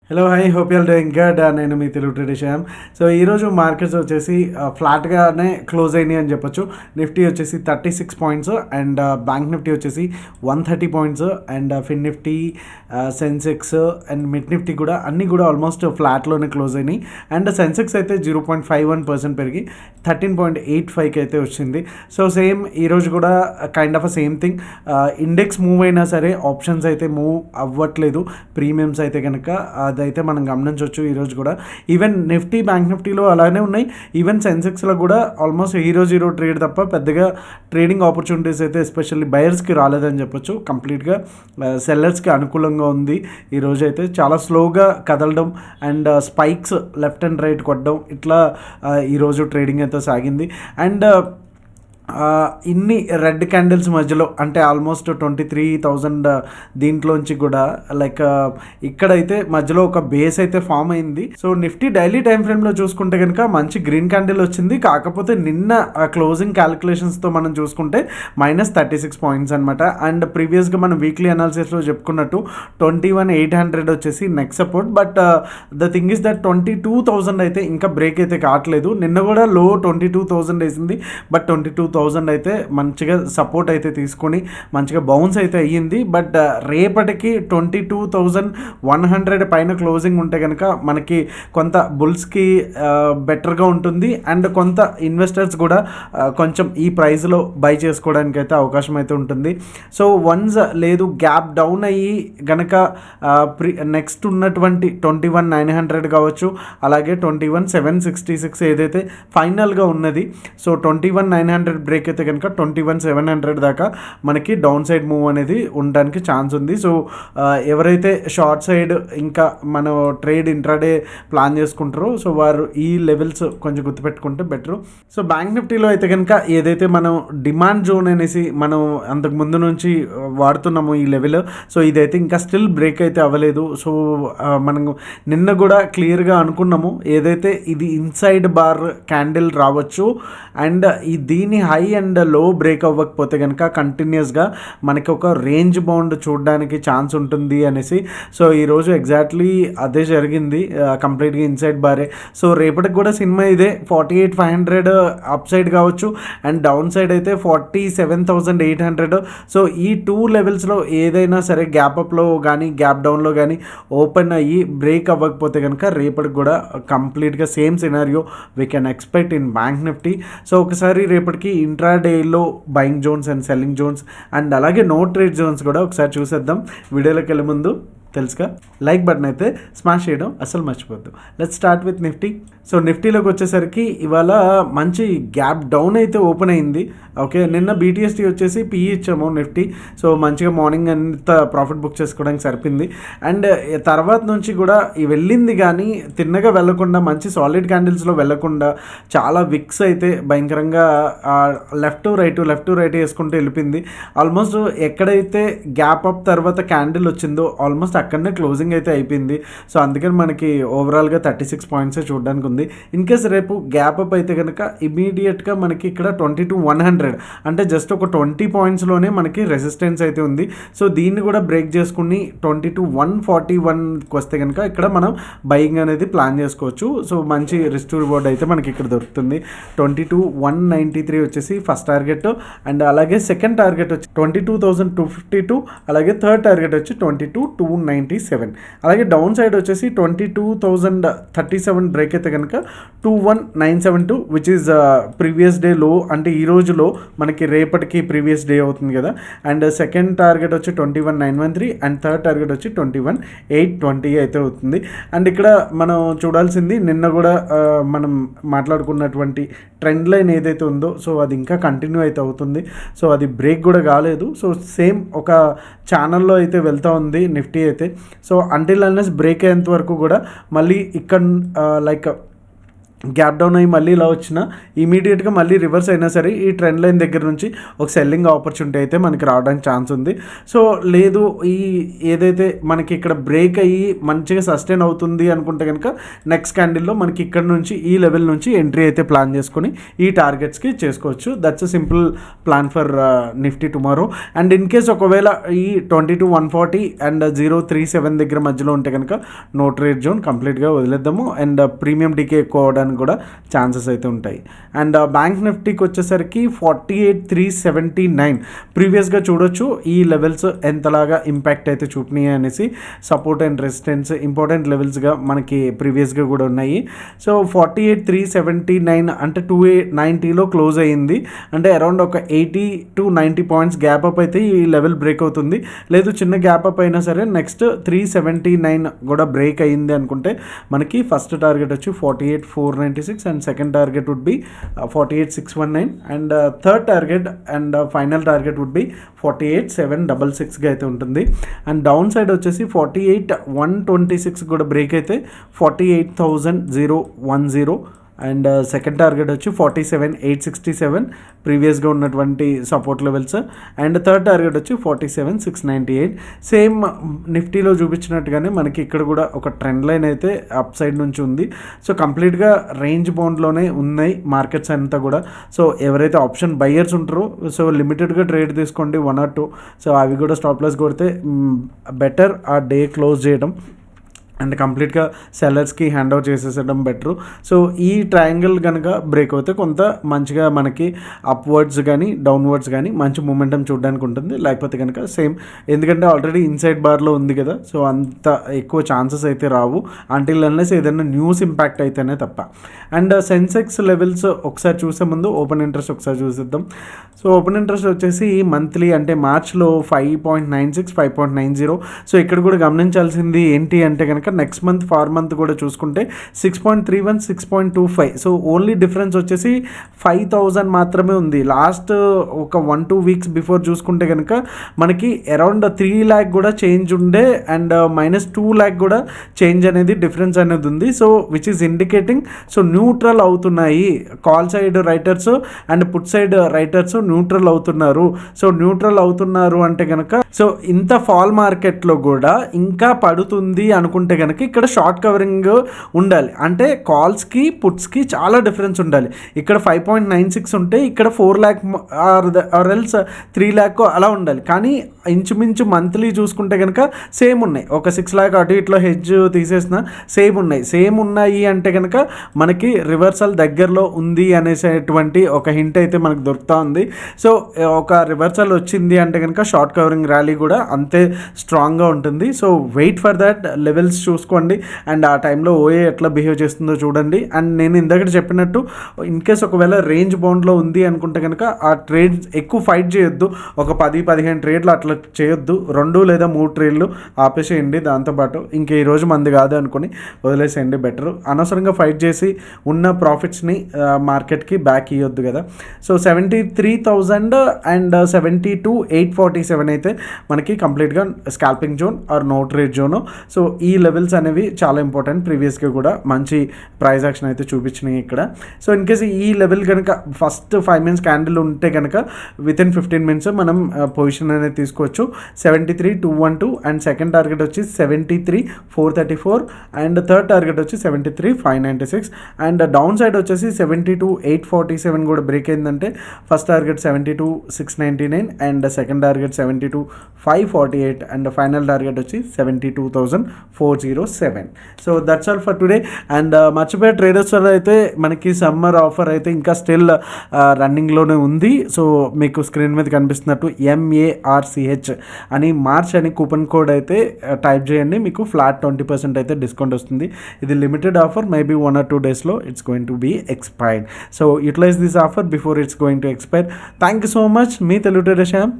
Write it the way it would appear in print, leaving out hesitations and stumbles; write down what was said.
Hello hi hope you're doing good. నేను మీ Telugu tradition. So ఈరోజు మార్కెట్స్ వచ్చేసి ఫ్లాట్గానే క్లోజ్ అయినాయి అని చెప్పొచ్చు. నిఫ్టీ వచ్చేసి 36 పాయింట్స్ అండ్ బ్యాంక్ నిఫ్టీ వచ్చేసి 130 points and Fin Nifty, Sensex and Mid Nifty కూడా అన్నీ కూడా ఆల్మోస్ట్ ఫ్లాట్లోనే క్లోజ్ అయినాయి. అండ్ సెన్సెక్స్ అయితే 0.51% పెరిగి 13.85కి అయితే వచ్చింది. సో సేమ్ ఈరోజు కూడా kind of a same thing. Index move అయినా సరే ఆప్షన్స్ అయితే మూవ్ అవ్వట్లేదు. ప్రీమియమ్స్ అయితే కనుక అదైతే మనం గమనించవచ్చు. ఈరోజు కూడా ఈవెన్ నిఫ్టీ, బ్యాంక్ నిఫ్టీలో అలానే ఉన్నాయి. ఈవెన్ సెన్సెక్స్లో కూడా ఆల్మోస్ట్ హీరో ట్రేడ్ తప్ప పెద్దగా ట్రేడింగ్ ఆపర్చునిటీస్ అయితే ఎస్పెషల్లీ బయర్స్కి రాలేదని చెప్పొచ్చు. కంప్లీట్గా సెల్లర్స్కి అనుకూలంగా ఉంది. ఈరోజు అయితే చాలా స్లోగా కదలడం and spikes left and right కొట్టడం ఇట్లా ఈరోజు ట్రేడింగ్ అయితే సాగింది. అండ్ ఇన్ని రెడ్ క్యాండిల్స్ మధ్యలో అంటే ఆల్మోస్ట్ 23,000 దీంట్లోంచి కూడా లైక్ ఇక్కడైతే మధ్యలో ఒక బేస్ అయితే ఫామ్ అయింది. సో నిఫ్టీ డైలీ టైం ఫ్రేమ్లో చూసుకుంటే కనుక మంచి గ్రీన్ క్యాండిల్ వచ్చింది. కాకపోతే నిన్న క్లోజింగ్ క్యాలిక్యులేషన్స్తో మనం చూసుకుంటే -36 పాయింట్స్ అనమాట. అండ్ ప్రీవియస్గా మనం వీక్లీ అనాలిసిస్లో చెప్పుకున్నట్టు 21,800 వచ్చేసి next support. But the thing is that 22,000 అయితే ఇంకా బ్రేక్ అయితే కావట్లేదు. నిన్న కూడా లో 22,000 వేసింది. బట్ 22,000 అయితే మంచిగా సపోర్ట్ అయితే తీసుకొని మంచిగా బౌన్స్ అయితే అయ్యింది. బట్ రేపటికి 22,100 పైన క్లోజింగ్ ఉంటే కనుక మనకి కొంత బుల్స్కి బెటర్గా ఉంటుంది. అండ్ కొంత ఇన్వెస్టర్స్ కూడా కొంచెం ఈ ప్రైస్లో బై చేసుకోవడానికి అయితే అవకాశం అయితే ఉంటుంది. సో వన్స్ లేదు గ్యాప్ డౌన్ అయ్యి గనక నెక్స్ట్ ఉన్నటువంటి 21,900 కావచ్చు, అలాగే 21,766 ఏదైతే ఫైనల్గా ఉన్నది. సో 21,900 బ్రేక్ అయితే కనుక 21,700 దాకా మనకి డౌన్ సైడ్ మూవ్ అనేది ఉండడానికి ఛాన్స్ ఉంది. సో ఎవరైతే షార్ట్ సైడ్ ఇంకా మనం ట్రేడ్ ఇంట్రాడే ప్లాన్ చేసుకుంటారో సో వారు ఈ లెవెల్స్ కొంచెం గుర్తుపెట్టుకుంటే బెటర్. సో బ్యాంక్ నిఫ్టీలో అయితే కనుక ఏదైతే మనం డిమాండ్ జోన్ అనేసి మనం అంతకు ముందు నుంచి వాడుతున్నాము ఈ లెవెల్, సో ఇదైతే ఇంకా స్టిల్ బ్రేక్ అయితే అవ్వలేదు. సో మనం నిన్న కూడా క్లియర్గా అనుకున్నాము ఏదైతే ఇది ఇన్సైడ్ బార్ క్యాండిల్ రావచ్చు అండ్ దీని హై అండ్ లో బ్రేక్ అవ్వకపోతే కనుక కంటిన్యూస్గా మనకి ఒక రేంజ్ బౌండ్ చూడడానికి ఛాన్స్ ఉంటుంది అనేసి. సో ఈరోజు ఎగ్జాక్ట్లీ అదే జరిగింది, కంప్లీట్గా ఇన్సైడ్ బారే. సో రేపటికి కూడా సినిమా ఇదే 48,500 అప్ సైడ్ కావచ్చు అండ్ డౌన్ సైడ్ అయితే 47,800. సో ఈ టూ లెవెల్స్లో ఏదైనా సరే గ్యాప్ అప్లో కానీ గ్యాప్ డౌన్లో కానీ ఓపెన్ అయ్యి బ్రేక్ అవ్వకపోతే కనుక రేపటికి కూడా కంప్లీట్గా same scenario we can expect in bank Nifty. So ఒకసారి రేపటికి ఇంట్రాడేలో buying zones and selling zones and అలాగే నో ట్రేడ్ జోన్స్ కూడా ఒకసారి చూసేద్దాం. వీడియోలోకి వెళ్ళే ముందు తెలుసుగా లైక్ బటన్ అయితే స్మాష్ చేయడం అసలు మర్చిపోద్దు. Let's start with Nifty. So నిఫ్టీలోకి వచ్చేసరికి ఇవాళ మంచి గ్యాప్ డౌన్ అయితే ఓపెన్ అయింది. ఓకే, నిన్న బీటీఎస్టీ వచ్చేసి పిఈ ఇచ్చాము నిఫ్టీ. సో మంచిగా మార్నింగ్ అంత ప్రాఫిట్ బుక్ చేసుకోవడానికి సరిపోయింది. అండ్ తర్వాత నుంచి కూడా వెళ్ళింది కానీ తిన్నగా వెళ్లకుండా మంచి సాలిడ్ క్యాండిల్స్లో వెళ్లకుండా చాలా విక్స్ అయితే భయంకరంగా లెఫ్ట్ టు రైట్ వేసుకుంటూ వెళ్ళిపోయింది. ఆల్మోస్ట్ ఎక్కడైతే గ్యాప్ అప్ తర్వాత క్యాండిల్ వచ్చిందో ఆల్మోస్ట్ అక్కడనే క్లోజింగ్ అయితే అయిపోయింది. సో అందుకని మనకి ఓవరాల్గా 36 పాయింట్సే చూడడానికి ఉంది. ఇన్ కేస్ రేపు గ్యాప్ అప్ అయితే కనుక ఇమీడియట్గా మనకి ఇక్కడ 22,100 అంటే జస్ట్ ఒక 20 పాయింట్స్లోనే మనకి రెసిస్టెన్స్ అయితే ఉంది. సో దీన్ని కూడా బ్రేక్ చేసుకుని 22,141కి వస్తే కనుక ఇక్కడ మనం బయింగ్ అనేది ప్లాన్ చేసుకోవచ్చు. సో మంచి రిస్క్ రివార్డ్ అయితే మనకి ఇక్కడ దొరుకుతుంది. 22,193 వచ్చేసి ఫస్ట్ టార్గెట్ అండ్ అలాగే సెకండ్ టార్గెట్ వచ్చి 22,252, అలాగే థర్డ్ టార్గెట్ వచ్చి 22,297. అలాగే డౌన్ సైడ్ వచ్చేసి 22,037 బ్రేక్ అయితే కనుక 21,972 విచ్ ఈజ్ ప్రీవియస్ డే లో, అంటే ఈ రోజులో మనకి రేపటికి ప్రీవియస్ డే అవుతుంది కదా. అండ్ సెకండ్ టార్గెట్ వచ్చి 21,913 అండ్ థర్డ్ టార్గెట్ వచ్చి 21,820 అయితే అవుతుంది. అండ్ ఇక్కడ మనం చూడాల్సింది నిన్న కూడా మనం మాట్లాడుకున్నటువంటి ట్రెండ్ లైన్ ఏదైతే ఉందో సో అది ఇంకా కంటిన్యూ అయితే అవుతుంది. సో అది బ్రేక్ కూడా కాలేదు. సో సేమ్ ఒక ఛానల్లో అయితే వెళ్తూ ఉంది నిఫ్టీ అయితే. సో అంటిల్ అన్లెస్ బ్రేక్ అయ్యేంత వరకు కూడా మళ్ళీ ఇక్కడ లైక్ గ్యాప్ డౌన్ అయ్యి మళ్ళీ ఇలా వచ్చినా ఇమీడియట్గా మళ్ళీ రివర్స్ అయినా సరే ఈ ట్రెండ్ లైన్ దగ్గర నుంచి ఒక సెల్లింగ్ ఆపర్చునిటీ అయితే మనకి రావడానికి ఛాన్స్ ఉంది. సో లేదు ఈ ఏదైతే మనకి ఇక్కడ బ్రేక్ అయ్యి మంచిగా సస్టైన్ అవుతుంది అనుకుంటే కనుక నెక్స్ట్ క్యాండిల్లో మనకి ఇక్కడ నుంచి ఈ లెవెల్ నుంచి ఎంట్రీ అయితే ప్లాన్ చేసుకొని ఈ టార్గెట్స్కి చేసుకోవచ్చు. That's a simple plan for Nifty tomorrow. And in case ఒకవేళ ఈ 22,140 అండ్ 037 దగ్గర మధ్యలో ఉంటే కనుక నో ట్రేడ్ జోన్ కంప్లీట్గా వదిలేద్దాము. అండ్ ప్రీమియం డీకే ఎక్కువ అవడానికి కూడా ఛాన్సెస్ అయితే ఉంటాయి. అండ్ బ్యాంక్ నిఫ్టీకి వచ్చేసరికి 48,379 ప్రీవియస్గా చూడొచ్చు ఈ లెవెల్స్ ఎంతలాగా ఇంపాక్ట్ అయితే చూపినాయి అనేసి. సపోర్ట్ అండ్ రెసిస్టెన్స్ ఇంపార్టెంట్ లెవెల్స్గా మనకి ప్రీవియస్గా కూడా ఉన్నాయి. సో 48,379 అంటే 290లో క్లోజ్ అయ్యింది. అంటే అరౌండ్ ఒక 80 to 90 పాయింట్స్ గ్యాప్ అప్ అయితే ఈ లెవెల్ బ్రేక్ అవుతుంది. లేదు చిన్న గ్యాప్ అప్ అయినా సరే నెక్స్ట్ 379 కూడా బ్రేక్ అయ్యింది అనుకుంటే మనకి ఫస్ట్ టార్గెట్ వచ్చి 48,496 and second target would be 48,619 and third target and final target would be 48,766 గా అయితే ఉంటుంది. అండ్ డౌన్ సైడ్ వచ్చేసి 48,126 కూడా బ్రేక్ అయితే 48,010 అండ్ సెకండ్ టార్గెట్ వచ్చి 47,867 ప్రీవియస్గా ఉన్నటువంటి support levels. And third target వచ్చి 47,698. సేమ్ నిఫ్టీలో చూపించినట్టుగానే మనకి ఇక్కడ కూడా ఒక ట్రెండ్ లైన్ అయితే అప్ సైడ్ నుంచి ఉంది. సో కంప్లీట్గా రేంజ్ బౌండ్లోనే ఉన్నాయి మార్కెట్స్ అంతా కూడా. సో ఎవరైతే ఆప్షన్ బయ్యర్స్ ఉంటారో సో లిమిటెడ్గా ట్రేడ్ తీసుకోండి 1 or 2. సో అవి కూడా స్టాప్ లాస్ కొడితే బెటర్ ఆ డే క్లోజ్ చేయడం అండ్ కంప్లీట్గా సెల్లర్స్కి హ్యాండ్ ఓవర్ చేసేసడం బెటరు. సో ఈ ట్రయాంగిల్ కనుక బ్రేక్ అవుతే కొంత మంచిగా మనకి అప్వర్డ్స్ కానీ డౌన్వర్డ్స్ కానీ మంచి మూమెంటం చూడడానికి ఉంటుంది. లేకపోతే కనుక సేమ్ ఎందుకంటే ఆల్రెడీ ఇన్సైడ్ బార్లో ఉంది కదా, సో అంత ఎక్కువ ఛాన్సెస్ అయితే రావు అంటిల్ అన్లెస్ ఏదైనా న్యూస్ ఇంపాక్ట్ అయితేనే తప్ప. అండ్ సెన్సెక్స్ లెవెల్స్ ఒకసారి చూసే ముందు ఓపెన్ ఇంట్రెస్ట్ ఒకసారి చూసేద్దాం. సో ఓపెన్ ఇంట్రెస్ట్ వచ్చేసి మంత్లీ అంటే మార్చ్లో 5.96 5.90. సో ఇక్కడ కూడా గమనించాల్సింది ఏంటి అంటే కనుక నెక్స్ట్ మంత్ ఫార్ మంత్ కూడా చూసుకుంటే 6.31 6.25. సో ఓన్లీ డిఫరెన్స్ వచ్చేసి 5,000 మాత్రమే ఉంది. లాస్ట్ ఒక 1-2 వీక్స్ బిఫోర్ చూసుకుంటే కనుక మనకి అరౌండ్ 3 lakh కూడా చేంజ్ ఉండే అండ్ -2 lakh కూడా చేంజ్ అనేది డిఫరెన్స్ అనేది ఉంది. So which is indicating so neutral అవుతున్నాయి call side writers and put side writers neutral అవుతున్నారు. సో న్యూట్రల్ అవుతున్నారు అంటే కనుక సో ఇంత ఫాల్ మార్కెట్లో కూడా ఇంకా పడుతుంది అనుకుంటే కనుక ఇక్కడ షార్ట్ కవరింగ్ ఉండాలి. అంటే కాల్స్కి పుట్స్కి చాలా డిఫరెన్స్ ఉండాలి. ఇక్కడ 5.96 ఉంటే ఇక్కడ 4 lakh ఆర్ ఎల్స్ 3 lakh అలా ఉండాలి. కానీ ఇంచుమించు మంత్లీ చూసుకుంటే కనుక సేమ్ ఉన్నాయి. ఒక 6 lakh అటు ఇట్లా హెడ్జ్ తీసేసిన సేమ్ ఉన్నాయి అంటే కనుక మనకి రివర్సల్ దగ్గరలో ఉంది అనేసేటువంటి ఒక హింట్ అయితే మనకు దొరుకుతూ ఉంది. సో ఒక రివర్సల్ వచ్చింది అంటే కనుక షార్ట్ కవరింగ్ ర్యాలీ కూడా అంతే స్ట్రాంగ్గా ఉంటుంది. So wait for that levels చూసుకోండి అండ్ ఆ టైంలో ఓఏ ఎట్లా బిహేవ్ చేస్తుందో చూడండి. అండ్ నేను ఇందాక చెప్పినట్టు ఇన్ కేస్ ఒకవేళ రేంజ్ బౌండ్లో ఉంది అనుకుంటే కనుక ఆ ట్రేడ్ ఎక్కువ ఫైట్ చేయొద్దు. ఒక 10-15 ట్రేడ్లు అట్లా చేయొద్దు. 2 లేదా 3 ట్రేడ్లు ఆపేసేయండి. దాంతోపాటు ఇంకా ఈరోజు మంది కాదు అనుకుని వదిలేసేయండి బెటర్. అనవసరంగా ఫైట్ చేసి ఉన్న ప్రాఫిట్స్ని మార్కెట్కి బ్యాక్ ఇవ్వద్దు కదా. సో 73,000 అండ్ 72,847 అయితే మనకి కంప్లీట్గా scalping zone or no trade zone. So ఈ లెవెల్స్ అనేవి చాలా ఇంపార్టెంట్. ప్రీవియస్గా కూడా మంచి ప్రైస్ యాక్షన్ అయితే చూపించినాయి ఇక్కడ. సో ఇన్ కేసు ఈ లెవెల్ కనుక ఫస్ట్ 5 minutes క్యాండిల్ ఉంటే కనుక వితిన్ 15 minutes మనం పొజిషన్ అనేది తీసుకోవచ్చు. 73,212 అండ్ సెకండ్ టార్గెట్ వచ్చి 73,434 అండ్ థర్డ్ టార్గెట్ వచ్చి 73,596 అండ్ డౌన్ సైడ్ వచ్చేసి 72,847 కూడా బ్రేక్ అయిందంటే first target 72,699 and second target 72,548 and final target వచ్చి 72,407. So that's all for today. And మర్చిపోయే ట్రేడర్స్ వల్ల అయితే మనకి సమ్మర్ ఆఫర్ అయితే ఇంకా స్టిల్ రన్నింగ్లోనే ఉంది. సో మీకు స్క్రీన్ మీద కనిపిస్తున్నట్టు MARCH అని మార్చ్ అని కూపన్ కోడ్ అయితే టైప్ చేయండి. మీకు ఫ్లాట్ 20% అయితే డిస్కౌంట్ వస్తుంది. ఇది లిమిటెడ్ ఆఫర్, మేబీ 1 or 2 daysలో it's going to be expired. So utilize this offer before it's going to expire. Thank you so much. మీ తెలుగు ట్రేడర్ శ్యామ్.